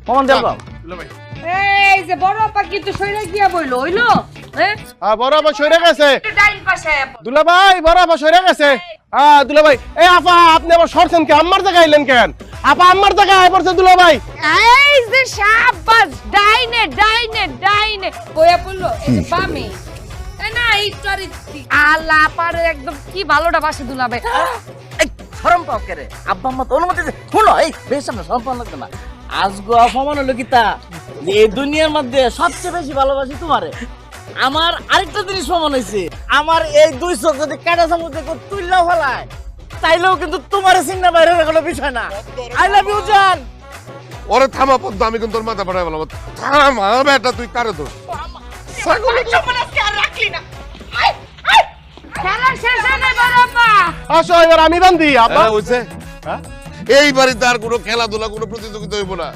প্রমাণ দেব এই যে বড় আপা কিন্তু সইরা গিয়া বইলো হইলো হ্যাঁ বড় আপা সরে গেছে ডাইন পাশে দুলা ভাই বড় আপা সরে গেছে দুলা ভাই এই আপা আপনি আবার সরছেন কি আমার জায়গায় আইলেন কেন আপা আমার জায়গায় আই পড়ছে দুলা ভাই এই যে শাবাশ ডাইনে ডাইনে ডাইনে বইয়া পড়লো এই যে বামে না ইটারি আল্লাহ পারে একদম কি ভালোটা বাসে দুলাবে এই শরম পাও কে রে আব্বা আম্মা তো অনুমতি দে শুনো এই বেশ সামনে শরম পাও লাগবে না আজগো অপমান হলো কি তা যে এই দুনিয়ার মধ্যে সবচেয়ে বেশি ভালোবাসি তোমারে আমার আরেকটা জিনিস প্রমাণ হয়েছে আমার এই দুই চোখ যদি কাটা চামচ দেখো তুললেও ফেলায় চাইলেও কিন্তু তোমার চিন্তা বাইরের কোনো বিষয় না আই লাভ ইউ জান ওরে থামা পদ্ম আমি কিন্তু তোর মাথা পাঠাই বলবো থামা বেটা তুই কারে দোষ খেলা শেষ হয়ে বড় আপা আসো এবার আমি বান্ধি আপা হ্যাঁ, হইছে? এই বাড়িতে আর কোনো খেলাধুলা কোনো প্রতিযোগিতা হইব না